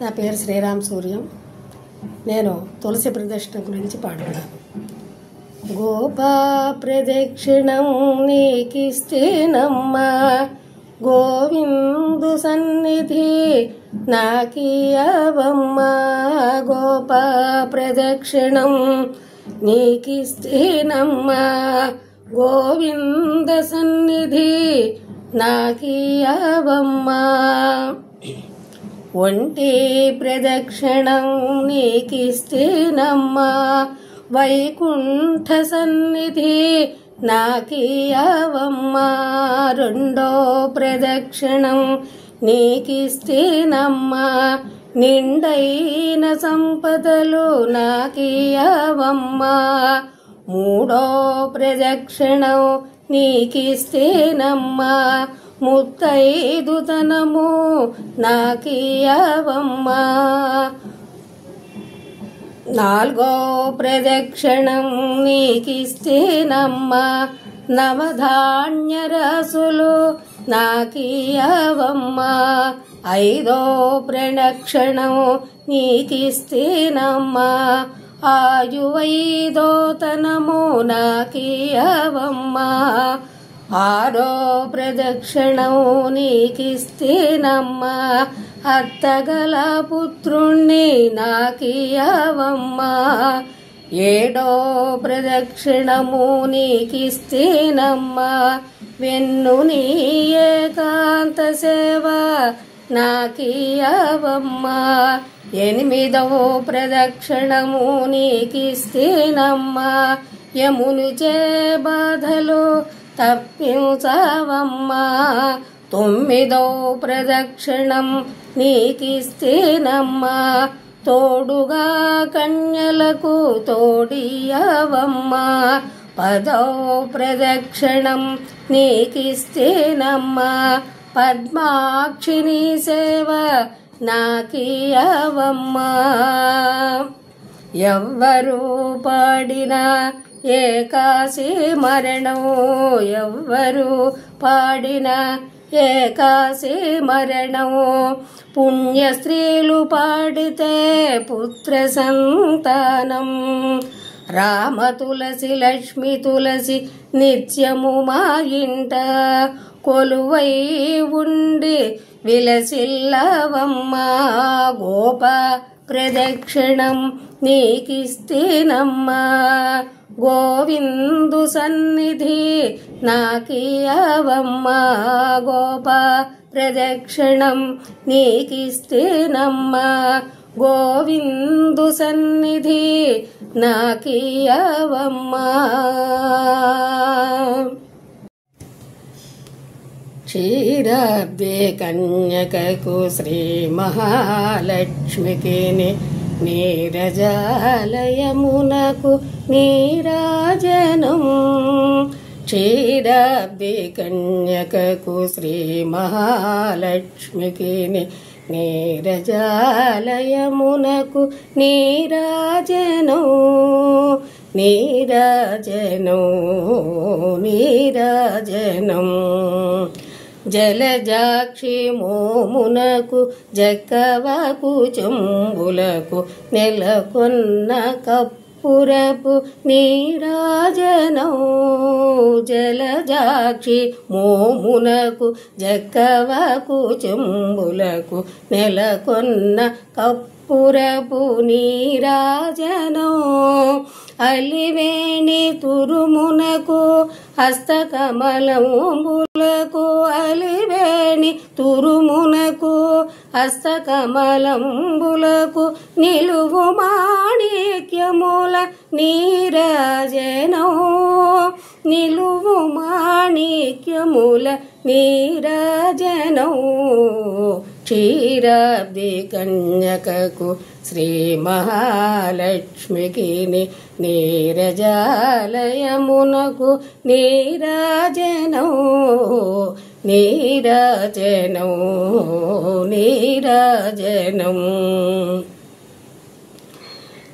నా పేరు శ్రీరామ్ సూర్యం. నేను తులసి ప్రదక్షిణ గురించి పాడుతున్నాను. గోపా ప్రదక్షిణం నీకిస్తేనమ్మా, గోవిందు సన్నిధి నాకియవమ్మా. గోపా ప్రదక్షిణం నీకిస్తేనమ్మా, గోవింద సన్నిధి నాకియవమ్మా. ఒంటి ప్రదక్షిణం నీకిస్తేనమ్మా, వైకుంఠ సన్నిధి నాకియవమ్మా. రెండో ప్రదక్షిణం నీకిస్తేనమ్మా, నిండైన సంపదలు నాకియవమ్మా. మూడో ప్రదక్షిణం నీకిస్తేనమ్మా, ముత్తైదుతనము నాకియవమ్మా. నాలుగో ప్రదక్షిణం నీకిస్తేనమ్మా, నవధాన్య రాసులు నాకియవమ్మా. ఐదో ప్రదక్షిణం నీకిస్తేనమ్మా, ఆయువైదోతనము నాకియవమ్మా. ఆరో ప్రదక్షిణం నీకిస్తేనమ్మా, అత్తగల పుత్రుణ్ణి నాకియవమ్మా. ఏడో ప్రదక్షిణము నీకిస్తేనమ్మా, వెన్ను నీ ఏకాంత సేవ నాకియవమ్మా. ఎనిమిదవ ప్రదక్షిణము నీకిస్తేనమ్మా, యమునిచే బాధలు తప్పించవమ్మా. తొమ్మిదో ప్రదక్షిణం నీకిస్తేనమ్మా, తోడుగా కన్యలకు తోడియవమ్మా. పదో ప్రదక్షిణం నీకిస్తేనమ్మా, పద్మాక్షిని సేవ నాకియవమ్మా. ఎవ్వరు పాడినా ఏకాశి మరణం, ఎవ్వరు పాడిన ఏకాశి మరణం. పుణ్య స్త్రీలు పాడితే పుత్ర సంతానం. రామ తులసి లక్ష్మి తులసి నిత్యము మా ఇంట కొలువై ఉండి విలసిల్లవమ్మా. గోప ప్రదక్షిణం నీకిస్తేనమ్మా, గోవిందు సన్నిధి నాకియవమ్మా. గోప ప్రదక్షిణం నీకిస్తేనమ్మా, గోవిందు సన్నిధి నాకియవమ్మా. క్షీరాబ్ది కన్యకకు శ్రీ మహాలక్ష్మికి నీరజాలయమునకు నీరాజనం. క్షీరాబ్ది కన్యకకు శ్రీ మహాలక్ష్మికి నీరజాలయమునకు నీరాజనం. నీరాజనం నీరాజనం. జలజాక్షి మోమునకు జక్కవకు చెంబులకు నెలకొన్న కప్పురపు నీరాజనం. జలజాక్షి మోమునకు జక్కవకు చెంబులకు నెలకొన్న కప్పురపు నీరాజనం. అలివేణి తురుమునకు హస్తకమలంబులకు, అలివేణి తురుమునకు హస్తకమలంబులకు నిలువు మాణిక్యముల నీరాజనం. నిలువు మాణిక్యముల నీరాజనం. క్షీరాబ్ది కన్యకకు శ్రీ మహాలక్ష్మికి నీరజాలయమునకు నీరాజనం. నీరాజనం నీరాజనం.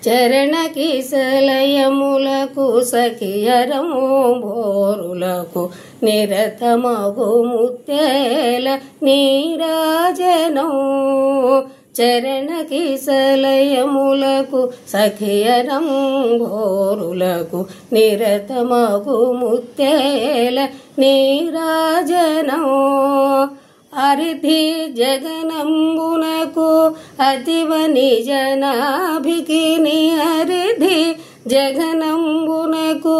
చరణకిశలయములకు సఖియరము బోరులకు నిరతమగు ముత్తేల నీరాజనం. చరణ కిసలయములకు సఖియరంభోరులకు నిరతమగు ముత్తేల నీరాజనం అరిధి జగనంబునకు అతివ నిజనాభికిని అరిధి జగనంబునకు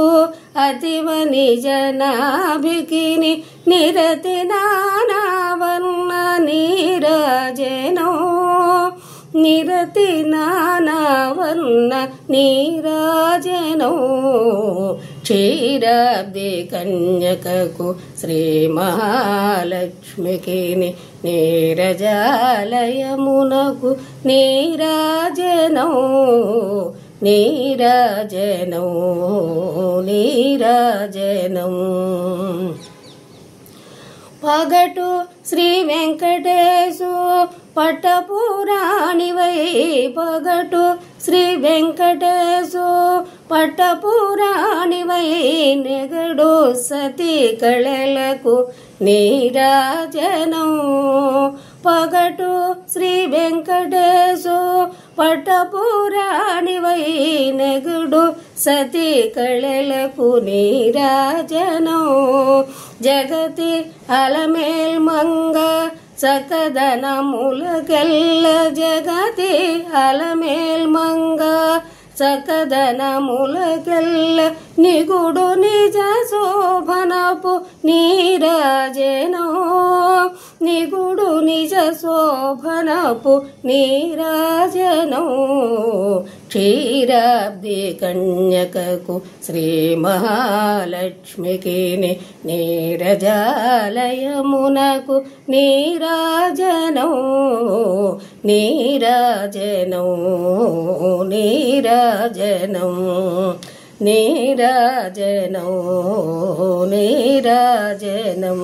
అతివ నిజనాభికిని నిరతి నానావర్ణ నీరాజనో నిరతి నానావర్ణ నీరాజనో క్షీరాబ్ది కన్యకకు శ్రీ మహాలక్ష్మికి నీరజాలయమునకు నీరాజనో నీరాజనో నీరాజనం పగటు శ్రీ వెంకటేశు పట్టపురాణివై పగటు శ్రీ వెంకటేశు పట్టపురాణివై నెగడు సతీ కళలకు నీరాజనం పగటు శ్రీ వెంకటేశు పట్టపురాణివై నెగడు సతీ కళలకు నీరాజనం జగతి అలమేల్ మంగ సకదనములకెల్ల జగతి అలమేల్ మంగ సకదనములకెల్ల నిగుడు నిజ శోభనపు నీరాజనో నిగుడు నిజ శోభనపు నీరాజనో క్షీరాబ్ది కన్యకకు శ్రీ మహాలక్ష్మికి నీరజాలయమునకు నీరాజనో నీరాజనో నీరాజనం నీరాజనో నీరాజనం